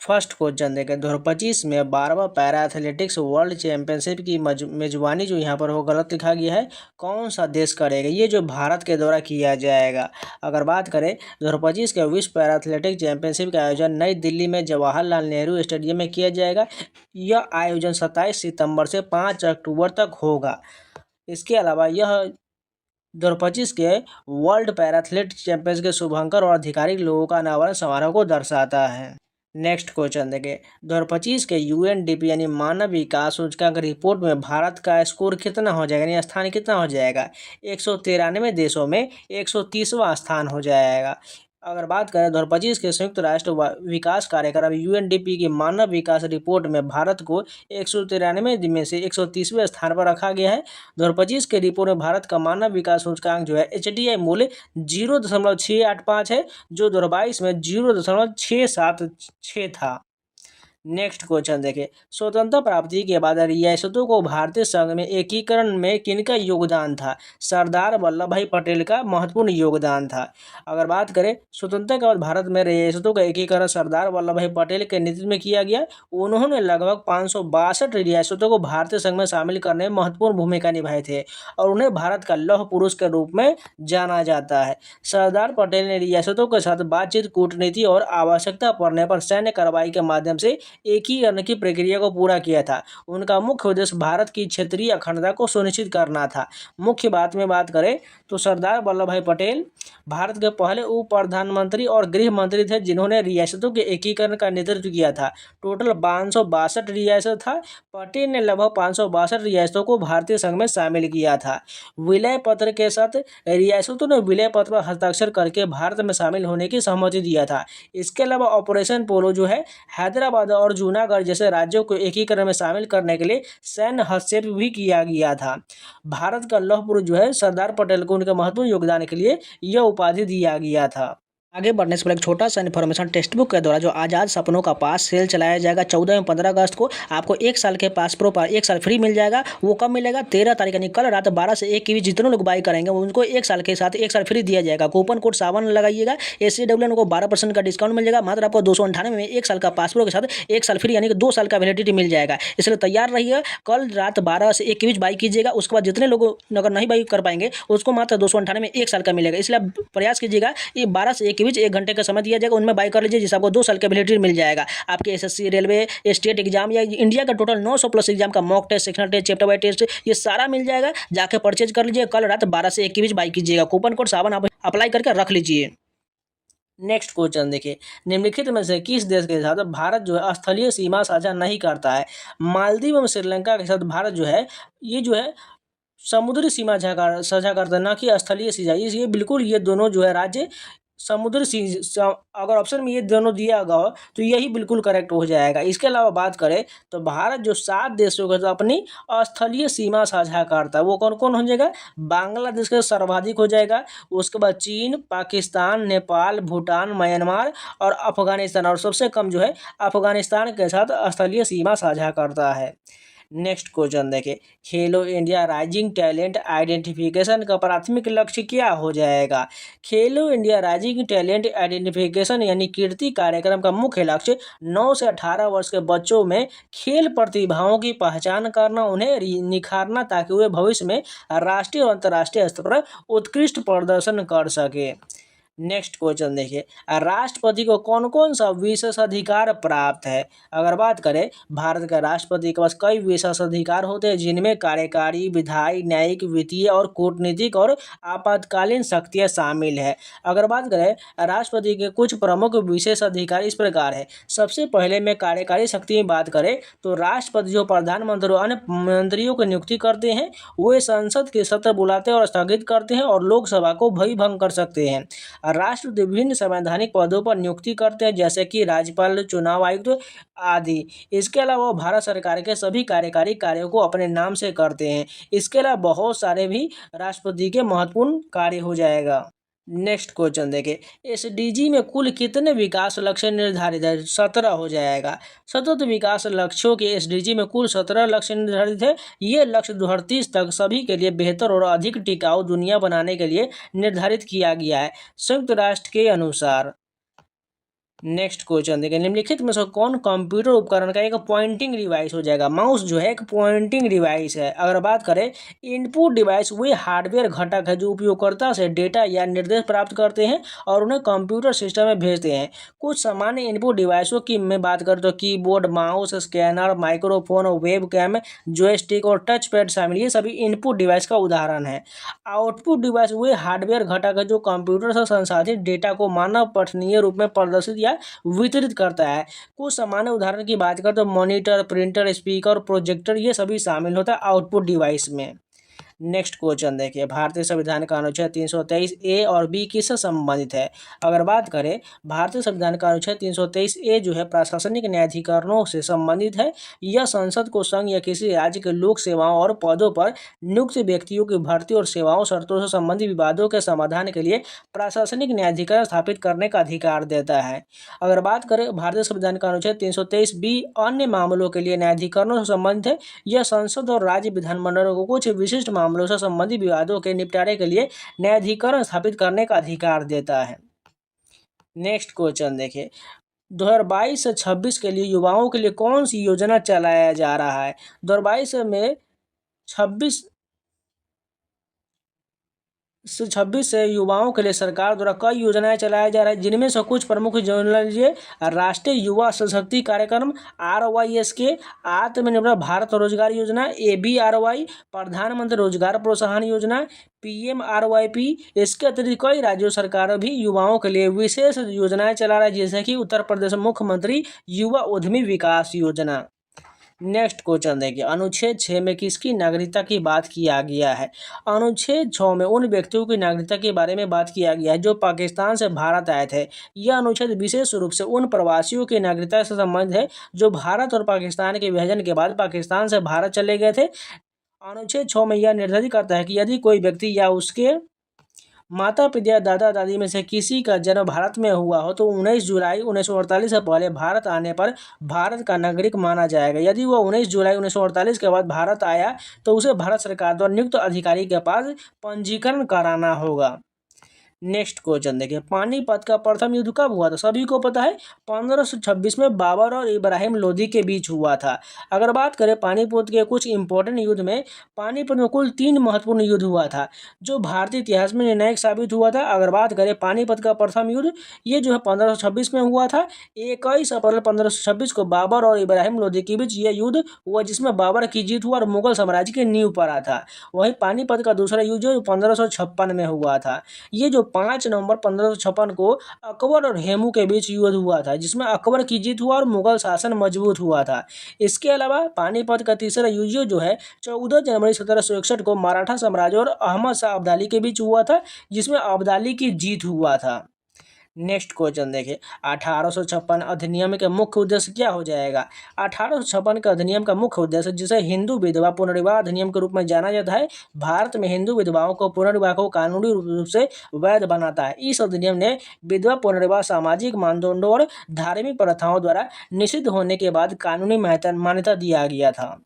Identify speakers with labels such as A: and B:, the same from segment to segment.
A: First question देखें, 2025 में 12वां para athletics world championship की मेजबानी जो यहाँ पर वो गलत लिखा गया है, कौन सा देश करेगा? ये जो भारत के द्वारा किया जाएगा। अगर बात करें 2025 के विश्व पैरा एथलेटिक्स चैंपियनशिप का आयोजन नई दिल्ली में जवाहरलाल नेहरू स्टेडियम में किया जाएगा। यह आयोजन 27 सितंबर से 5 अक्टूबर तक होगा। इसके अलावा यह 2025 के वर्ल्ड पैरा एथलेटिक्स चैंपियंस के शुभंकर और आधिकारिक लोगों का अनावरण समारोह को दर्शाता है। नेक्स्ट क्वेश्चन देखें, 2025 के यूएनडीपी यानी मानव विकास सूचकांक रिपोर्ट में भारत का स्कोर कितना हो जाएगा, यानी स्थान कितना हो जाएगा? 193 देशों में 130वां स्थान हो जाएगा। अगर बात करें 2025 के संयुक्त राष्ट्र विकास कार्यक्रम यूएनडीपी की मानव विकास रिपोर्ट में भारत को 193 में से 130वें स्थान पर रखा गया है। 2025 के रिपोर्ट में भारत का मानव विकास सूचकांक जो है HDI मूल्य 0.685 है, जो 2022 में 0.676 था। नेक्स्ट क्वेश्चन देखें, स्वतंत्रता प्राप्ति के बाद रियासतों को भारतीय संघ में एकीकरण में किनका योगदान था? सरदार वल्लभ भाई पटेल का महत्वपूर्ण योगदान था। अगर बात करें स्वतंत्रता के बाद भारत में रियासतों का एकीकरण सरदार वल्लभ भाई पटेल के नेतृत्व में किया गया। उन्होंने लगभग 562 रियासतों को भारतीय संघ में शामिल करने में महत्वपूर्ण भूमिका निभाई थे और उन्हें भारत का लौह पुरुष के रूप में जाना जाता है। सरदार पटेल ने रियासतों के साथ बातचीत, कूटनीति और आवश्यकता पड़ने पर सैन्य कार्रवाई के माध्यम से एकीकरण की प्रक्रिया को पूरा किया था। उनका मुख्य उद्देश्य भारत की क्षेत्रीय अखंडता को सुनिश्चित करना था। मुख्य बात में बात करें तो सरदार वल्लभ भाई पटेल भारत के पहले उप प्रधानमंत्री और गृह मंत्री थे जिन्होंने रियासतों के एकीकरण का नेतृत्व किया था। टोटल 562 रियासत था। पटेल ने लगभग 562 रियासतों को भारतीय संघ में शामिल किया था। विलय पत्र के साथ रियासतों ने विलय पत्र पर हस्ताक्षर करके भारत में शामिल होने की सहमति दिया था। इसके अलावा ऑपरेशन पोलो जो है हैदराबाद और जूनागढ़ जैसे राज्यों को एकीकरण में शामिल करने के लिए सैन्य हस्तक्षेप भी किया गया था। भारत का लौह पुरुष जो है सरदार पटेल को उनके महत्वपूर्ण योगदान के लिए यह उपाधि दिया गया था। आगे बढ़ने से पहले एक छोटा सा इन्फॉर्मेशन, टेक्स्ट बुक के द्वारा जो आज़ाद सपनों का पास सेल चलाया जाएगा 14 एवं 15 अगस्त को, आपको 1 साल के पास प्रो पर 1 साल फ्री मिल जाएगा। वो कब मिलेगा? 13 तारीख यानी कल रात 12 से 1 के बीच जितने लोग बाई करेंगे उनको 1 साल के साथ 1 साल फ्री दिया जाएगा। कूपन कोड सावन लगाइएगा, SCWN को 12% का डिस्काउंट मिल जाएगा। मात्र आपको 298 में 1 साल का पास प्रो के साथ 1 साल फ्री यानी कि 2 साल का वैलिडिटी मिल जाएगा। इसलिए तैयार रहिए, कल रात 12 से 1 के बीच बाई कीजिएगा। उसके बाद जितने लोग अगर नहीं बाई कर पाएंगे उसको मात्र 298 में 1 साल का मिलेगा। इसलिए आप प्रयास कीजिएगा, ये 12 से 1 के बीच 1 घंटे का समय दिया जाएगा, उनमें बाई कर लीजिए जिससे आपको 2 साल का वैलिडिटी मिल जाएगा। आपके SSC, रेलवे, स्टेट एग्जाम या इंडिया का टोटल 900+ एग्जाम का mock test, sectional test, chapter wise test, ये सारा मिल जाएगा। जाके परचेज कर लीजिए, कल रात 12 से 1 के बीच बाई कीजिएगा। कूपन कोड सावन आप अप्लाई करके रख लीजिए। नेक्स्ट क्वेश्चन देखिए, निम्नलिखित में से किस देश के साथ भारत जो है स्थलीय सीमा साझा नहीं करता है? मालदीव एवं श्रीलंका के साथ भारत जो है ये जो है समुद्री सीमा साझा करता है, ना कि स्थलीय सीमा। ये बिल्कुल ये दोनों जो है राज्य समुद्री अगर ऑप्शन में ये दोनों दिया गया हो तो यही बिल्कुल करेक्ट हो जाएगा। इसके अलावा बात करें तो भारत जो 7 देशों के साथ अपनी स्थलीय सीमा साझा करता है वो कौन कौन हो जाएगा? बांग्लादेश का सर्वाधिक हो जाएगा, उसके बाद चीन, पाकिस्तान, नेपाल, भूटान, म्यांमार और अफगानिस्तान, और सबसे कम जो है अफगानिस्तान के साथ स्थलीय सीमा साझा करता है। नेक्स्ट क्वेश्चन देखिए, खेलो इंडिया राइजिंग टैलेंट आइडेंटिफिकेशन का प्राथमिक लक्ष्य क्या हो जाएगा? खेलो इंडिया राइजिंग टैलेंट आइडेंटिफिकेशन यानी कीर्ति कार्यक्रम का मुख्य लक्ष्य 9 से 18 वर्ष के बच्चों में खेल प्रतिभाओं की पहचान करना, उन्हें निखारना ताकि वे भविष्य में राष्ट्रीय और अंतर्राष्ट्रीय स्तर पर उत्कृष्ट प्रदर्शन कर सके। नेक्स्ट क्वेश्चन देखिए, राष्ट्रपति को कौन कौन सा विशेषाधिकार प्राप्त है? अगर बात करें भारत के राष्ट्रपति के पास कई विशेषाधिकार होते हैं जिनमें कार्यकारी, विधायी, न्यायिक, वित्तीय और कूटनीतिक और आपातकालीन शक्तियां शामिल है। अगर बात करें राष्ट्रपति के कुछ प्रमुख विशेषाधिकार इस प्रकार है। सबसे पहले में कार्यकारी शक्ति में बात करें तो राष्ट्रपति जो प्रधानमंत्री और अन्य मंत्रियों की नियुक्ति करते हैं, वे संसद के सत्र बुलाते हैं और स्थगित करते हैं और लोकसभा को भंग कर सकते हैं। राष्ट्रपति विभिन्न संवैधानिक पदों पर नियुक्ति करते हैं जैसे कि राज्यपाल, चुनाव आयुक्त आदि। इसके अलावा वो भारत सरकार के सभी कार्यकारी कार्यों को अपने नाम से करते हैं। इसके अलावा बहुत सारे भी राष्ट्रपति के महत्वपूर्ण कार्य हो जाएगा। नेक्स्ट क्वेश्चन देखें, SDG में कुल कितने विकास लक्ष्य निर्धारित है? 17 हो जाएगा। सतत विकास लक्ष्यों के SDG में कुल 17 लक्ष्य निर्धारित है। ये लक्ष्य 2030 तक सभी के लिए बेहतर और अधिक टिकाऊ दुनिया बनाने के लिए निर्धारित किया गया है संयुक्त राष्ट्र के अनुसार। नेक्स्ट क्वेश्चन देखिए, निम्नलिखित में से कौन कंप्यूटर उपकरण का एक पॉइंटिंग डिवाइस हो जाएगा। माउस जो है एक पॉइंटिंग डिवाइस है। अगर बात करें, इनपुट डिवाइस वे हार्डवेयर घटक है जो उपयोगकर्ता से डेटा या निर्देश प्राप्त करते हैं और उन्हें कंप्यूटर सिस्टम में भेजते हैं। कुछ सामान्य इनपुट डिवाइसों की मैं बात करूँ तो keyboard, mouse, scanner, microphone, webcam, joystick और टच पैड शामिल, ये सभी इनपुट डिवाइस का उदाहरण है। आउटपुट डिवाइस वे हार्डवेयर घटक है जो कंप्यूटर से संसाधित डेटा को मानव पठनीय रूप में प्रदर्शित या वितरित करता है। कुछ सामान्य उदाहरण की बात करें तो मॉनिटर, प्रिंटर, स्पीकर, प्रोजेक्टर, ये सभी शामिल होता है आउटपुट डिवाइस में। नेक्स्ट क्वेश्चन देखिए, भारतीय संविधान का अनुच्छेद 323 ए और बी किससे संबंधित है। अगर बात करें, भारतीय संविधान का अनुच्छेद 323 ए जो है प्रशासनिक न्यायाधिकरणों से संबंधित है। यह संसद को संघ या किसी राज्य के लोक सेवाओं और पदों पर नियुक्त व्यक्तियों की भर्ती और सेवाओं शर्तों से संबंधित विवादों के समाधान के लिए प्रशासनिक न्यायाधिकरण स्थापित करने का अधिकार देता है। अगर बात करें, भारतीय संविधान का अनुच्छेद 323 बी अन्य मामलों के लिए न्यायाधिकरणों से संबंधित है। यह संसद और राज्य विधानमंडलों को कुछ विशिष्ट मामलों से संबंधित विवादों के निपटारे के लिए न्यायाधिकरण स्थापित करने का अधिकार देता है। नेक्स्ट क्वेश्चन देखिए, 2022 से 26 के लिए युवाओं के लिए कौन सी योजना चलाया जा रहा है। 2022 में 26 से युवाओं के लिए सरकार द्वारा कई योजनाएं चलाया जा रहा है, जिनमें से कुछ प्रमुख योजना लीजिए। राष्ट्रीय युवा सशक्ति कार्यक्रम RYSK, आत्मनिर्भर भारत रोजगार योजना ABRY, प्रधानमंत्री रोजगार प्रोत्साहन योजना PMRYP। इसके अतिरिक्त कई राज्य सरकार भी युवाओं के लिए विशेष योजनाएं चला रहा है, जैसे कि उत्तर प्रदेश मुख्यमंत्री युवा उद्यमी विकास योजना। नेक्स्ट क्वेश्चन देखिए, अनुच्छेद 6 में किसकी नागरिकता की बात किया गया है। अनुच्छेद 6 में उन व्यक्तियों की नागरिकता के बारे में बात किया गया है जो पाकिस्तान से भारत आए थे। यह अनुच्छेद विशेष रूप से उन प्रवासियों की नागरिकता से संबंधित है जो भारत और पाकिस्तान के विभाजन के बाद पाकिस्तान से भारत चले गए थे। अनुच्छेद 6 में यह निर्धारित करता है कि यदि कोई व्यक्ति या उसके माता पिता या दादा दादी में से किसी का जन्म भारत में हुआ हो तो 19 जुलाई 1948 से पहले भारत आने पर भारत का नागरिक माना जाएगा। यदि वह 19 जुलाई 1948 के बाद भारत आया तो उसे भारत सरकार द्वारा नियुक्त अधिकारी के पास पंजीकरण कराना होगा। नेक्स्ट क्वेश्चन देखिए, पानीपत का प्रथम युद्ध कब हुआ था। सभी को पता है, 1526 में बाबर और इब्राहिम लोदी के बीच हुआ था। अगर बात करें पानीपत के कुछ इंपॉर्टेंट युद्ध में, पानीपत में कुल 3 महत्वपूर्ण युद्ध हुआ था जो भारतीय इतिहास में निर्णायक साबित हुआ था। अगर बात करें पानीपत का प्रथम युद्ध, ये जो है 1526 में हुआ था। 21 अप्रैल 1526 को बाबर और इब्राहिम लोदी के बीच यह युद्ध हुआ, जिसमें बाबर की जीत हुआ और मुगल साम्राज्य की नींव पड़ा था। वहीं पानीपत का दूसरा युद्ध जो 1556 में हुआ था। ये जो 5 नवंबर 1556 को अकबर और हेमू के बीच युद्ध हुआ था, जिसमें अकबर की जीत हुआ और मुगल शासन मजबूत हुआ था। इसके अलावा पानीपत का तीसरा युद्ध जो है 14 जनवरी 1761 को मराठा साम्राज्य और अहमद शाह अब्दाली के बीच हुआ था, जिसमें अब्दाली की जीत हुआ था। नेक्स्ट क्वेश्चन देखिए, 1856 अधिनियम का मुख्य उद्देश्य क्या हो जाएगा। 1856 का अधिनियम का मुख्य उद्देश्य, जिसे हिंदू विधवा पुनर्विवाह अधिनियम के रूप में जाना जाता है, भारत में हिंदू विधवाओं को पुनर्विवाह को कानूनी रूप से वैध बनाता है। इस अधिनियम ने विधवा पुनर्विवाह सामाजिक मानदंडों और धार्मिक प्रथाओं द्वारा निषिद्ध होने के बाद कानूनी मान्यता दिया गया था।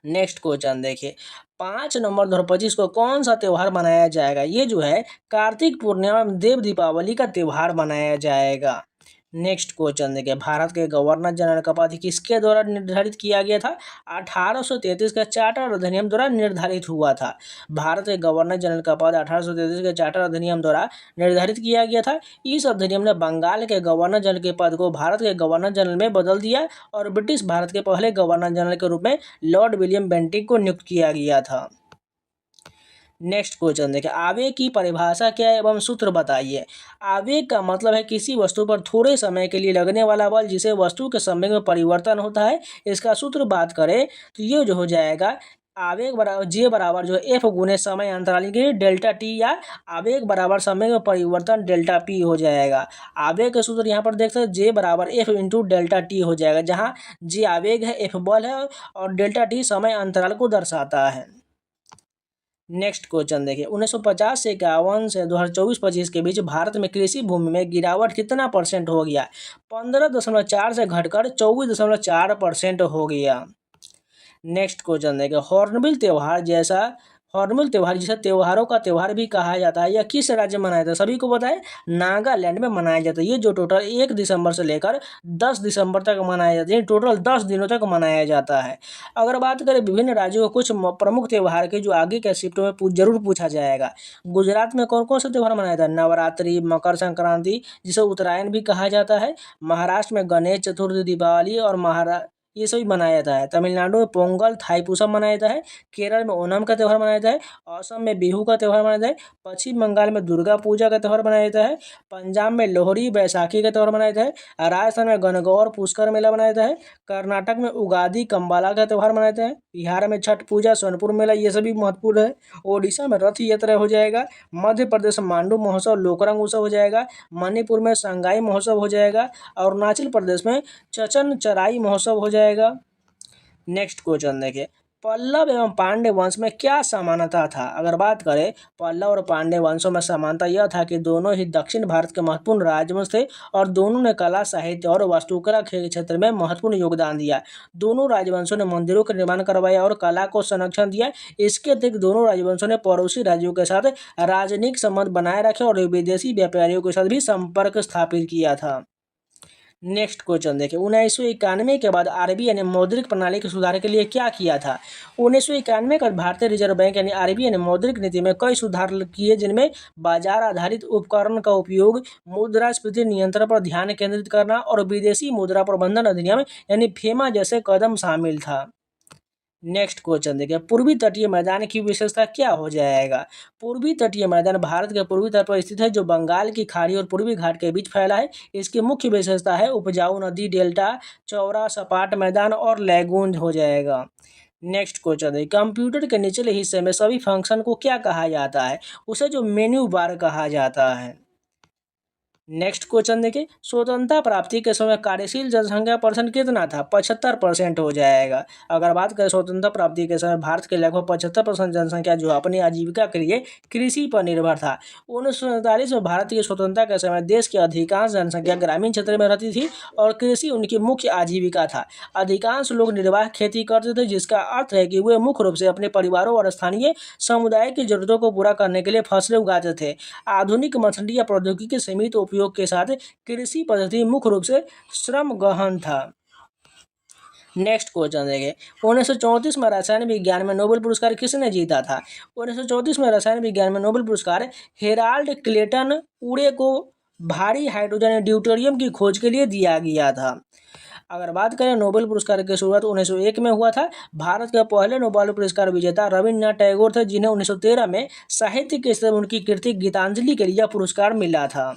A: नेक्स्ट क्वेश्चन देखिए, 5 नवंबर 2025 को कौन सा त्यौहार मनाया जाएगा। ये जो है कार्तिक पूर्णिमा में देव दीपावली का त्यौहार मनाया जाएगा। नेक्स्ट क्वेश्चन देखिए, भारत के गवर्नर जनरल का पद किसके द्वारा निर्धारित किया गया था। 1833 का चार्टर अधिनियम द्वारा निर्धारित हुआ था। भारत के गवर्नर जनरल का पद 1833 के चार्टर अधिनियम द्वारा निर्धारित किया गया था। इस अधिनियम ने बंगाल के गवर्नर जनरल के पद को भारत के गवर्नर जनरल में बदल दिया और ब्रिटिश भारत के पहले गवर्नर जनरल के रूप में लॉर्ड विलियम बेंटिक को नियुक्त किया गया था। नेक्स्ट क्वेश्चन देखिए, आवेग की परिभाषा क्या है एवं सूत्र बताइए। आवेग का मतलब है किसी वस्तु पर थोड़े समय के लिए लगने वाला बल जिसे वस्तु के संवेग में परिवर्तन होता है। इसका सूत्र बात करें तो ये जो हो जाएगा, आवेग बराबर जे बराबर जो एफ गुने समय अंतराल के डेल्टा टी, या आवेग बराबर समय में परिवर्तन डेल्टा पी हो जाएगा। आवेग का सूत्र यहाँ पर देख सकते हैं, जे बराबर एफ इंटू डेल्टा टी हो जाएगा, जहाँ जे आवेग है, एफ बल है और डेल्टा टी समय अंतराल को दर्शाता है। नेक्स्ट क्वेश्चन देखिए, 1950 से 51 से 2024-25 के बीच भारत में कृषि भूमि में गिरावट कितना % हो गया। 15.4 से घटकर 24.4% हो गया। नेक्स्ट क्वेश्चन देखिए, हॉर्नबिल त्यौहार जैसा हॉर्नबिल त्यौहार जिसे त्योहारों का त्यौहार भी कहा जाता है, यह किस राज्य में मनाया जाता है? सभी को पता है, नागालैंड में मनाया जाता है। ये जो टोटल 1 दिसंबर से लेकर 10 दिसंबर तक मनाया जाता है, टोटल 10 दिनों तक मनाया जाता है। अगर बात करें विभिन्न राज्यों के कुछ प्रमुख त्यौहार के, जो आगे के शिफ्टों में जरूर पूछा जाएगा। गुजरात में कौन कौन सा त्यौहार मनाया जाता है? नवरात्रि, मकर संक्रांति जिसे उत्तरायण भी कहा जाता है। महाराष्ट्र में गणेश चतुर्थी, दीपावली और ये सभी मनाया जाता है। तमिलनाडु में पोंगल, थाईपुसम मनाया जाता है। केरल में ओणम का त्यौहार मनाया जाता है। असम में बिहू का त्यौहार मनाया जाता है। पश्चिम बंगाल में दुर्गा पूजा का त्यौहार मनाया जाता है। पंजाब में लोहड़ी, बैसाखी का त्यौहार मनाया जाता है। राजस्थान में गणगौर, पुष्कर मेला मनाया जाता है। कर्नाटक में उगादि, कंबाला का त्यौहार मनाया जाता है। बिहार में छठ पूजा, सोनपुर मेला, ये सभी महत्वपूर्ण है। ओडिशा में रथ यात्रा हो जाएगा। मध्य प्रदेश में मांडू महोत्सव, लोकरंग उत्सव हो जाएगा। मणिपुर में संगाई महोत्सव हो जाएगा। अरुणाचल प्रदेश में चचन चराई महोत्सव हो जाएगा। नेक्स्ट क्वेश्चन देखिए, पल्लव एवं पांड्य वंश में क्या समानता था? अगर बात करें पल्लव और पांड्य वंशों में समानता यह था कि दोनों ही दक्षिण भारत के महत्वपूर्ण राजवंश थे और दोनों ने कला, साहित्य और वास्तुकला के क्षेत्र में महत्वपूर्ण योगदान दिया। दोनों राजवंशों ने मंदिरों का निर्माण करवाया और कला को संरक्षण दिया। इसके अतिरिक्त दोनों राजवंशों ने पड़ोसी राज्यों के साथ राजनीतिक संबंध बनाए रखे और विदेशी व्यापारियों के साथ भी संपर्क स्थापित किया था। नेक्स्ट क्वेश्चन देखिए, 1991 के बाद आरबीआई ने मौद्रिक प्रणाली के सुधार के लिए क्या किया था? 1991 के बाद भारतीय रिजर्व बैंक यानी आरबीआई ने मौद्रिक नीति में कई सुधार किए, जिनमें बाजार आधारित उपकरण का उपयोग, मुद्रास्फीति नियंत्रण पर ध्यान केंद्रित करना और विदेशी मुद्रा प्रबंधन अधिनियम यानी फेमा जैसे कदम शामिल था। नेक्स्ट क्वेश्चन देखिए, पूर्वी तटीय मैदान की विशेषता क्या हो जाएगा? पूर्वी तटीय मैदान भारत के पूर्वी तट पर स्थित है, जो बंगाल की खाड़ी और पूर्वी घाट के बीच फैला है। इसकी मुख्य विशेषता है उपजाऊ नदी डेल्टा, चौड़ा सपाट मैदान और लैगून हो जाएगा। नेक्स्ट क्वेश्चन देखिए, कंप्यूटर के निचले हिस्से में सभी फंक्शन को क्या कहा जाता है? उसे जो मेन्यू बार कहा जाता है। नेक्स्ट क्वेश्चन देखिए, स्वतंत्रता प्राप्ति के समय कार्यशील जनसंख्या परसेंट कितना था? 75% हो जाएगा। अगर बात करें स्वतंत्रता प्राप्ति के समय भारत के लगभग 75% जनसंख्या जो अपनी आजीविका के लिए कृषि पर निर्भर था। 1947 में भारत की स्वतंत्रता के समय देश की अधिकांश जनसंख्या ग्रामीण क्षेत्र में रहती थी और कृषि उनकी मुख्य आजीविका था। अधिकांश लोग निर्वाह खेती करते थे, जिसका अर्थ है कि वे मुख्य रूप से अपने परिवारों और स्थानीय समुदाय की जरूरतों को पूरा करने के लिए फसलें उगाते थे। आधुनिक मशीनरी या प्रौद्योगिकी के सीमित उपयोग के साथ कृषि पद्धति मुख्य रूप से श्रम गहन था। नेक्स्ट क्वेश्चन देखिए, 1934 में रसायन विज्ञान में नोबेल पुरस्कार किसने जीता था? 1934 में रसायन विज्ञान में नोबेल पुरस्कार हेराल्ड क्लेटन उरे को भारी हाइड्रोजन ड्यूटेरियम की खोज के लिए दिया गया था। अगर बात करें नोबेल पुरस्कार की शुरुआत 1901 में हुआ था। भारत के पहले नोबेल पुरस्कार विजेता रविन्द्रनाथ टैगोर थे, जिन्हें 1913 में साहित्य के क्षेत्र में उनकी कृति गीतांजलि के लिए पुरस्कार मिला था।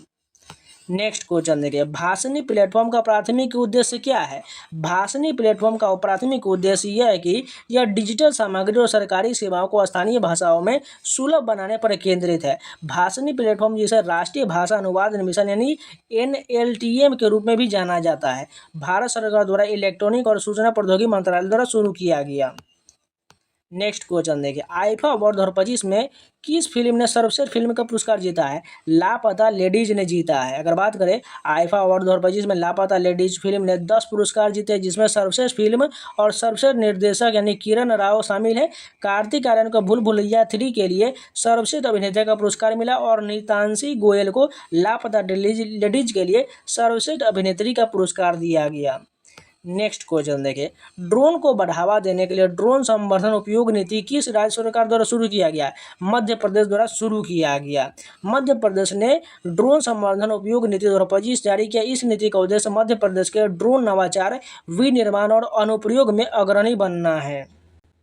A: नेक्स्ट क्वेश्चन देखिए, भाषणी प्लेटफॉर्म का प्राथमिक उद्देश्य क्या है? भाषणी प्लेटफॉर्म का प्राथमिक उद्देश्य यह है कि यह डिजिटल सामग्री और सरकारी सेवाओं को स्थानीय भाषाओं में सुलभ बनाने पर केंद्रित है। भाषणी प्लेटफॉर्म जिसे राष्ट्रीय भाषा अनुवाद मिशन यानी NLTM के रूप में भी जाना जाता है, भारत सरकार द्वारा इलेक्ट्रॉनिक और सूचना प्रौद्योगिकी मंत्रालय द्वारा शुरू किया गया। नेक्स्ट क्वेश्चन देखिए, आईफा अवार्ड 2025 में किस फिल्म ने सर्वश्रेष्ठ फिल्म का पुरस्कार जीता है? लापता लेडीज ने जीता है। अगर बात करें आईफा अवार्ड 2025 में लापता लेडीज फिल्म ने 10 पुरस्कार जीते, जिसमें सर्वश्रेष्ठ फिल्म और सर्वश्रेष्ठ निर्देशक यानी किरण राव शामिल है। कार्तिक आर्यन को भूल भुलैया 3 के लिए सर्वश्रेष्ठ अभिनेता का पुरस्कार मिला और नीतांशी गोयल को लापता लेडीज के लिए सर्वश्रेष्ठ अभिनेत्री का पुरस्कार दिया गया। नेक्स्ट क्वेश्चन देखिए, ड्रोन को बढ़ावा देने के लिए ड्रोन संवर्धन उपयोग नीति किस राज्य सरकार द्वारा शुरू किया गया? मध्य प्रदेश द्वारा शुरू किया गया। मध्य प्रदेश ने ड्रोन संवर्धन उपयोग नीति 2025 जारी किया। इस नीति का उद्देश्य मध्य प्रदेश के ड्रोन नवाचार, विनिर्माण और अनुप्रयोग में अग्रणी बनना है।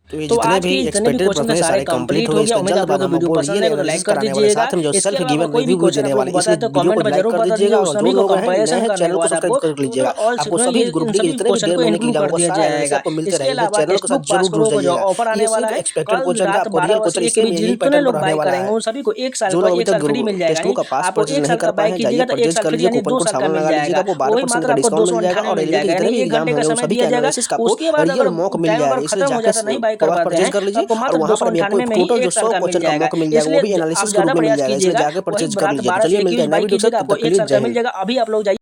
B: तो आज भी एक्सपेक्टेड प्रश्न सारे कंप्लीट हो गए। इसका जल्द बाद वीडियो पसंद है तो लाइक कर दीजिएगा। साथ में जो सेल्फ गिवन रिव्यू भी देने वाले इसलिए वीडियो को लाइक कर दीजिएगा और जो लोग हैं नए हैं चैनल को सब्सक्राइब कर लीजिएगा। आपको सभी ग्रुप डी के जितने भी डेयर महीने की एग्जाम को सारा एनालिसिस आपको मिलते रहेगा। चैनल को साथ जरूर जुड़ जाइएगा। ऑफर आने वाला है एक्सपेक्टेड क्वेश्चन का आपको रियल क्वेश्चन इसके में यही पैटर्न पर रहने वाला है।
A: उन सभी को 1 साल
B: जो
A: का
B: अभी
A: 1
B: तक
A: साल फ्री मिल जाएगा।
B: टेस्ट का पास
A: आपको
B: परचेज
A: 1
B: नहीं
A: साल
B: कर
A: का
B: पाए
A: बाइक
B: हैं, जाइए
A: कीजिएगा तो 1
B: परचेज
A: साल
B: कर
A: फ्री
B: लीजिए।
A: यानी
B: कूपन
A: 2
B: कोड
A: साल का
B: सामने
A: मिल
B: लगा
A: जाएगा।
B: लीजिएगा, आपको
A: वही
B: 12%
A: मात्र
B: का
A: आपको 200
B: डिस्काउंट मिल जाएगा
A: अट्ठानवे
B: और
A: मिल
B: रेलवे की
A: जाएगा,
B: जितने
A: यानी
B: भी
A: 1
B: एग्जाम
A: घंटे
B: है
A: का
B: वो
A: समय
B: सभी
A: दिया
B: का
A: जाएगा।
B: एनालिसिस का आपको
A: उसके बाद
B: रियल
A: अगर
B: मॉक मिल
A: टाइम
B: जाएगा।
A: अगर
B: इसलिए
A: खत्म हो
B: जाके
A: जाता नहीं बाई कर
B: कवर
A: पाते
B: परचेज
A: हैं
B: कर
A: तो
B: लीजिए
A: आपको मात्र
B: और वहाँ पर भी आपको
A: 298 में ही
B: टोटल जो
A: 1 साल
B: 100
A: का मिल
B: क्वेश्चन का
A: जाएगा।
B: मॉक मिल जाएगा वो
A: इसलिए
B: भी
A: आप
B: एनालिसिस के
A: ज़्यादा
B: रूप में मिल
A: प्रयास
B: जाएगा। इसलिए
A: कीजिएगा,
B: जाके
A: वही
B: परचेज कर
A: रात
B: लीजिएगा।
A: 12 से
B: चलिए
A: 1 के
B: मिलते
A: बीच
B: हैं नए
A: बाइक
B: वीडियो के
A: कीजिएगा,
B: साथ, तब
A: आपको
B: तक के
A: 1
B: लिए
A: साल
B: जय
A: का मिल
B: हिंद।
A: जाएगा। अभी आप लोग जाइए।